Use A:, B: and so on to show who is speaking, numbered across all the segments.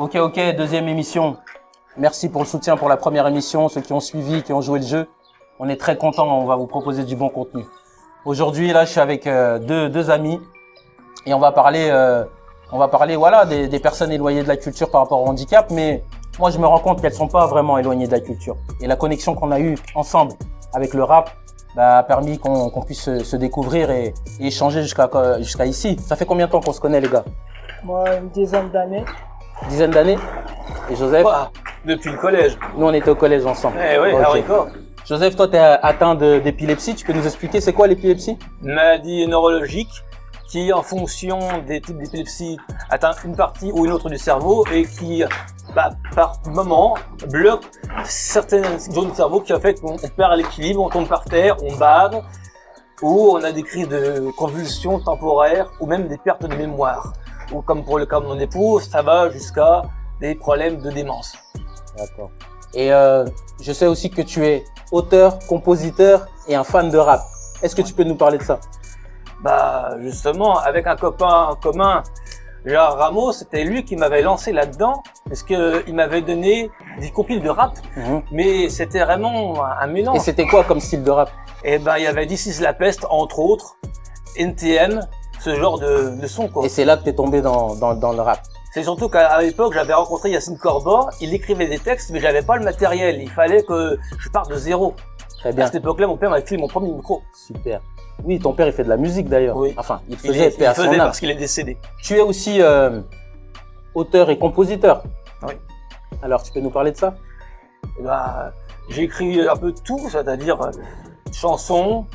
A: Ok, deuxième émission. Merci pour le soutien pour la première émission, ceux qui ont suivi, qui ont joué le jeu. On est très contents, on va vous proposer du bon contenu. Aujourd'hui, là, je suis avec deux amis et on va parler voilà, des personnes éloignées de la culture par rapport au handicap. Mais moi, je me rends compte qu'elles sont pas vraiment éloignées de la culture. Et la connexion qu'on a eue ensemble avec le rap a permis qu'on puisse se découvrir et échanger jusqu'à ici. Ça fait combien de temps qu'on se connaît, les gars?
B: Moi, une dizaine d'années.
A: Dizaine d'années? Et Joseph?
C: Depuis le collège.
A: Nous, on était au collège ensemble.
C: Eh oui,
A: Okay.
C: d'accord.
A: Joseph, toi, tu es atteint d'épilepsie. Tu peux nous expliquer c'est quoi l'épilepsie?
C: Maladie neurologique qui, en fonction des types d'épilepsie, atteint une partie ou une autre du cerveau et qui, par moment, bloque certaines zones du cerveau qui, en fait, on perd l'équilibre, on tombe par terre, on bave, ou on a des crises de convulsions temporaires ou même des pertes de mémoire. Ou comme pour le cas de mon époux, ça va jusqu'à des problèmes de démence.
A: D'accord. Et je sais aussi que tu es auteur, compositeur et un fan de rap. Est-ce que tu peux nous parler de ça?
C: Justement, avec un copain en commun, Gérard Ramos, c'était lui qui m'avait lancé là-dedans, parce que il m'avait donné des compiles de rap, mais c'était vraiment un mélange.
A: Et c'était quoi comme style de rap?
C: Et il y avait This Is La Peste, entre autres, NTM, ce genre de son, quoi.
A: Et c'est là que tu es tombé dans le rap.
C: C'est surtout qu'à l'époque, j'avais rencontré Yacine Corba, il écrivait des textes, mais j'avais pas le matériel. Il fallait que je parte de zéro.
A: Très bien.
C: À cette époque-là, mon père m'avait filé mon premier micro.
A: Super. Oui, ton père, il fait de la musique d'ailleurs.
C: Oui.
A: Enfin, il faisait
C: parce qu'il est décédé.
A: Tu es aussi auteur et compositeur.
C: Oui.
A: Alors, tu peux nous parler de ça?
C: J'ai écrit un peu de tout, c'est-à-dire chansons,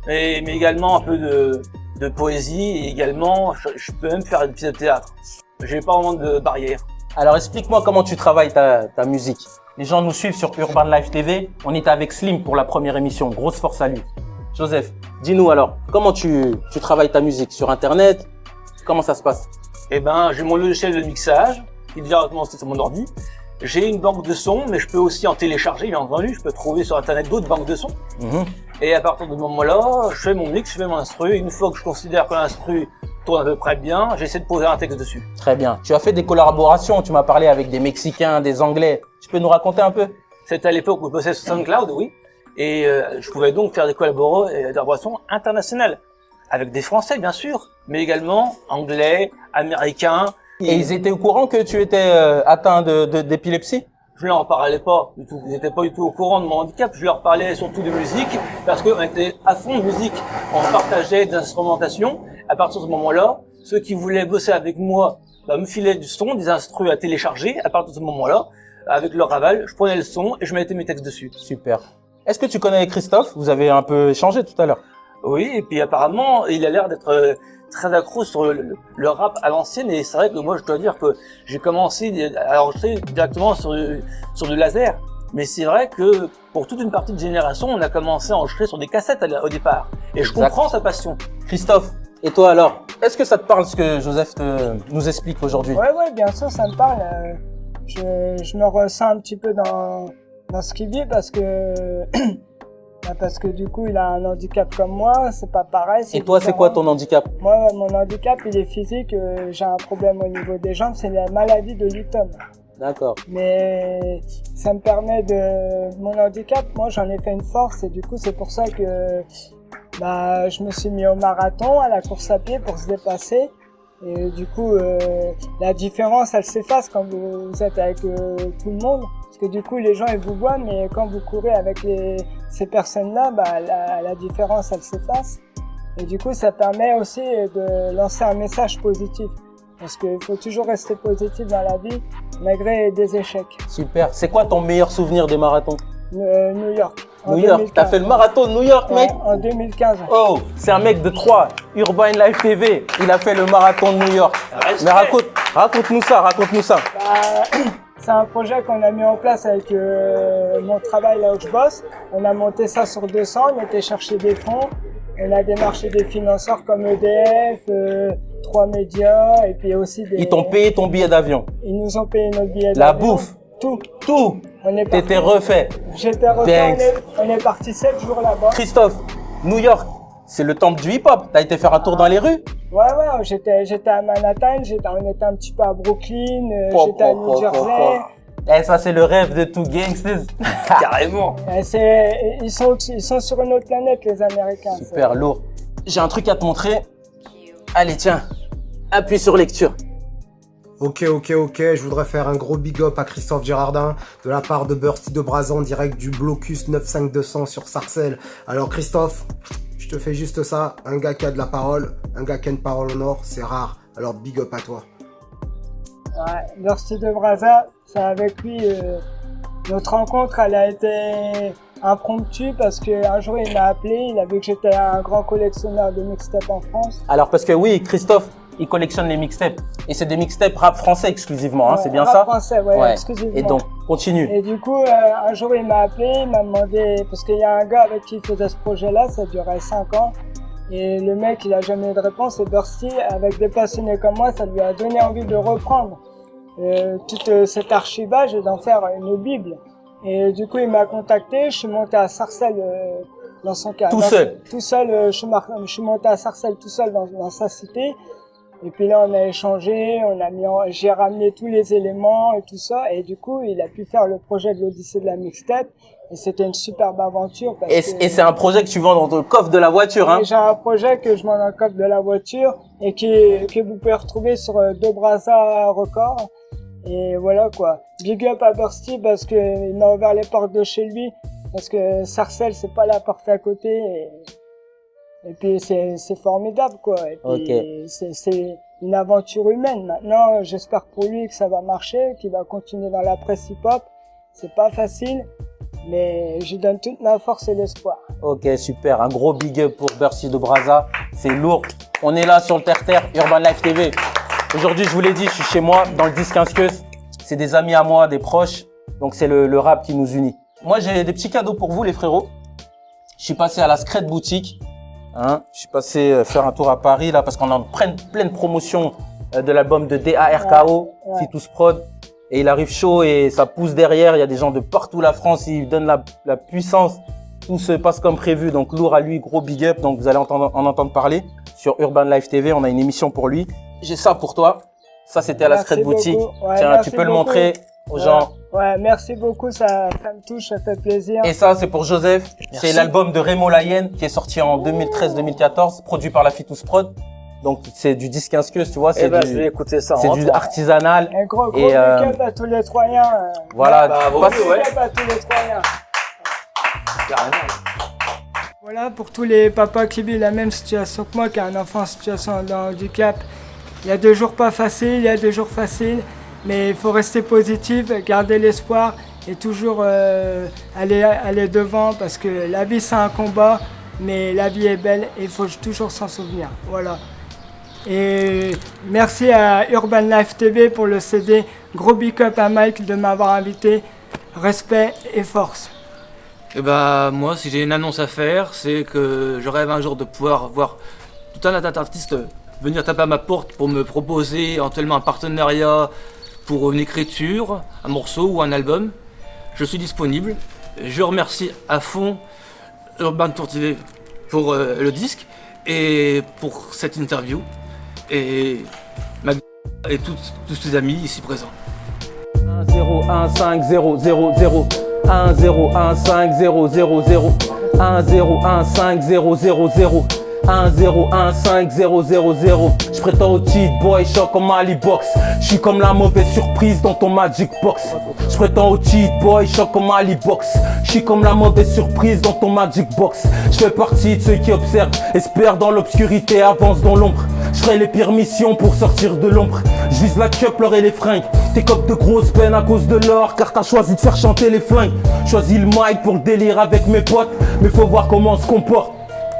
C: mais également un peu de poésie, et également, je peux même faire une pièce de théâtre. J'ai pas vraiment de barrière.
A: Alors, explique-moi comment tu travailles ta musique. Les gens nous suivent sur Urban Life TV. On était avec Slim pour la première émission. Grosse force à lui. Joseph, dis-nous alors, comment tu travailles ta musique? Sur Internet? Comment ça se passe?
C: J'ai mon logiciel de mixage, qui est directement sur mon ordi. J'ai une banque de sons, mais je peux aussi en télécharger, bien entendu. Je peux trouver sur Internet d'autres banques de sons. Et à partir de ce moment-là, je fais mon mix, je fais mon instru. Une fois que je considère que l'instru tourne à peu près bien, j'essaie de poser un texte dessus.
A: Très bien. Tu as fait des collaborations, tu m'as parlé avec des Mexicains, des Anglais. Tu peux nous raconter un peu?
C: C'était à l'époque où je bossais sur SoundCloud, oui. Et je pouvais donc faire des collaborations internationales. Avec des Français, bien sûr, mais également Anglais, Américains.
A: Et ils étaient au courant que tu étais atteint d'épilepsie?
C: Je leur parlais pas du tout. Ils n'étaient pas du tout au courant de mon handicap. Je leur parlais surtout de musique parce qu'on était à fond de musique. On partageait des instrumentations. À partir de ce moment-là, ceux qui voulaient bosser avec moi me filaient du son, des instrus à télécharger. À partir de ce moment-là, avec leur aval, je prenais le son et je mettais mes textes dessus.
A: Super. Est-ce que tu connais Christophe? Vous avez un peu échangé tout à l'heure.
C: Oui, et puis apparemment, il a l'air d'être très accro sur le rap à l'ancienne. Et c'est vrai que moi, je dois dire que j'ai commencé à enregistrer directement sur du laser. Mais c'est vrai que pour toute une partie de génération, on a commencé à enregistrer sur des cassettes au départ. Et je comprends sa passion.
A: Christophe, et toi alors? Est-ce que ça te parle ce que Joseph nous explique aujourd'hui?
B: Ouais, bien sûr, ça me parle. Je me ressens un petit peu dans ce qu'il vit parce que du coup, il a un handicap comme moi, c'est pas pareil.
A: Et toi, c'est quoi ton handicap?
B: Moi, mon handicap, il est physique. J'ai un problème au niveau des jambes, c'est la maladie de Lytton.
A: D'accord.
B: Mais ça me permet mon handicap, moi, j'en ai fait une force et du coup, c'est pour ça que je me suis mis au marathon, à la course à pied pour se dépasser. Et du coup, la différence, elle s'efface quand vous êtes avec tout le monde. Parce que du coup, les gens, ils vous voient, mais quand vous courez avec ces personnes-là, la différence, elle s'efface. Et du coup, ça permet aussi de lancer un message positif. Parce qu'il faut toujours rester positif dans la vie, malgré des échecs.
A: Super. C'est quoi ton meilleur souvenir des marathons?
B: New York.
A: New York. T'as fait le marathon de New York, mec?
B: En 2015.
A: Oh, c'est un mec de Troyes. Urban Life TV. Il a fait le marathon de New York. Mais raconte-nous ça.
B: C'est un projet qu'on a mis en place avec mon travail là où je bosse. On a monté ça sur 200, on était chercher des fonds. On a démarché des financeurs comme EDF, 3 médias et puis aussi des...
A: Ils t'ont payé ton billet d'avion?
B: Ils nous ont payé notre billet d'avion.
A: La bouffe?
B: Tout.
A: T'étais refait?
B: J'étais refait, on est parti 7 jours là-bas.
A: Christophe, New York, c'est le temple du hip-hop. T'as été faire un tour dans les rues?
B: Ouais, j'étais à Manhattan, on était un petit peu à Brooklyn, j'étais à New Jersey.
A: Eh, ça, c'est le rêve de tout gangsters.
C: Carrément.
B: Ils sont sur une autre planète, les Américains.
A: Super lourd. J'ai un truc à te montrer. Allez, tiens, appuie sur lecture.
D: Ok, je voudrais faire un gros big up à Christophe Girardin de la part de Bursty de Brazan, direct du Blocus 95200 sur Sarcelles. Alors Christophe, je te fais juste ça, un gars qui a de la parole, un gars qui a une parole en or, c'est rare, alors big up à toi.
B: Ouais, Bursty de Brazza, c'est avec lui, notre rencontre, elle a été impromptue parce qu'un jour il m'a appelé, il a vu que j'étais un grand collectionneur de mixtapes en France.
A: Alors, parce que oui, Christophe, il collectionne les mixtapes. Et c'est des mixtapes rap français exclusivement, hein,
B: Ouais,
A: c'est bien
B: rap
A: ça?
B: français, ouais, exclusivement.
A: Et donc, continue.
B: Et du coup, un jour, il m'a appelé, il m'a demandé, parce qu'il y a un gars avec qui il faisait ce projet-là, ça durait 5 ans. Et le mec, il a jamais eu de réponse. Et Bursty, avec des passionnés comme moi, ça lui a donné envie de reprendre tout cet archivage et d'en faire une bible. Et du coup, il m'a contacté, je suis monté à Sarcelles dans son cas.
A: Tout seul?
B: Tout seul, je suis monté à Sarcelles tout seul dans sa cité. Et puis là, on a échangé, j'ai ramené tous les éléments et tout ça. Et du coup, il a pu faire le projet de l'Odyssée de la mixtape. Et c'était une superbe aventure.
A: Et c'est un projet que tu vends dans le coffre de la voiture, hein?
B: J'ai un projet que je vends dans le coffre de la voiture et que vous pouvez retrouver sur De Brazza Records. Et voilà quoi. Big up à Bursty parce qu'il m'a ouvert les portes de chez lui. Parce que Sarcelles, c'est pas la porte à côté. Et puis c'est formidable quoi. Et puis c'est une aventure humaine. Maintenant, j'espère pour lui que ça va marcher, qu'il va continuer dans la presse hip-hop. C'est pas facile, mais je donne toute ma force et l'espoir.
A: Ok, super. Un gros big up pour Bursty de Brazza. C'est lourd. On est là sur le terre-terre, Urban Life TV. Aujourd'hui, je vous l'ai dit, je suis chez moi, dans le 10-15 Keus. C'est des amis à moi, des proches. Donc, c'est le rap qui nous unit. Moi, j'ai des petits cadeaux pour vous, les frérots. Je suis passé à la Scred Boutique. Hein, je suis passé faire un tour à Paris, là, parce qu'on est en pleine promotion de l'album de DARKO, Fitus Prod. Et il arrive chaud et ça pousse derrière. Il y a des gens de partout la France, ils donnent la puissance. Tout se passe comme prévu. Donc, lourd à lui, gros big up. Donc, vous allez en entendre parler sur Urban Life TV. On a une émission pour lui. J'ai ça pour toi. Ça, c'était à la Scred Boutique.
B: Ouais,
A: tiens, tu peux le montrer aux gens.
B: Ouais, merci beaucoup. Ça me touche, ça fait plaisir.
A: Et ça, c'est pour Joseph. C'est l'album de Remo Layenne qui est sorti en 2013-2014, produit par la Fitus Prod. Donc, c'est du 10-15 Keus, tu vois.
C: Je vais écouter ça.
A: C'est du artisanal.
B: Un gros big up à tous les Troyens.
A: Voilà.
B: Big up à tous les Troyens.
C: Carrément.
B: Voilà, pour tous les papas qui vivent la même situation que moi, qui a un enfant en situation de handicap. Il y a des jours pas faciles, il y a des jours faciles, mais il faut rester positif, garder l'espoir et toujours aller devant parce que la vie c'est un combat, mais la vie est belle et il faut toujours s'en souvenir. Voilà. Et merci à Urban Life TV pour le CD. Gros big up à Mike de m'avoir invité. Respect et force.
E: Et bah moi, si j'ai une annonce à faire, c'est que je rêve un jour de pouvoir voir tout un tas d'artistes venir taper à ma porte pour me proposer éventuellement un partenariat pour une écriture, un morceau ou un album. Je suis disponible. Je remercie à fond Urban Tour TV pour le disque et pour cette interview et tous ses amis ici présents.
A: 1 0 1 5 0 0 0 1 0 1 5 0 0 0 1 0 1 5 0 0 0 1 0 1 5 0 0 0. Je prétends au cheat boy, choc comme Ali Box. Je suis comme la mauvaise surprise dans ton Magic Box. Je prétends au cheat boy, choc comme Ali Box. Je suis comme la mauvaise surprise dans ton Magic Box. Je fais partie de ceux qui observent, espèrent dans l'obscurité, avancent dans l'ombre. Je ferai les pires missions pour sortir de l'ombre. Je vise la cup, l'or et les fringues. T'es comme de grosses peines à cause de l'or, car t'as choisi de faire chanter les flingues. Choisis le mic pour le délire avec mes potes, mais faut voir comment on se comporte.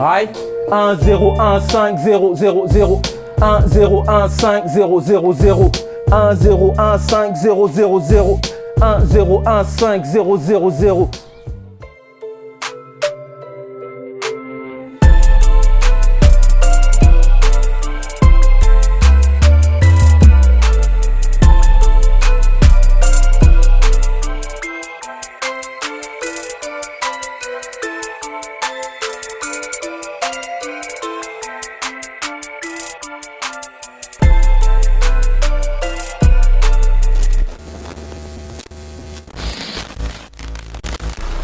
A: Aïe. 1 0 1 5 0 0 0 1 0 1 5 0 0 0 1 0 1 5 0 0 0 1 0 1 5 0 0 0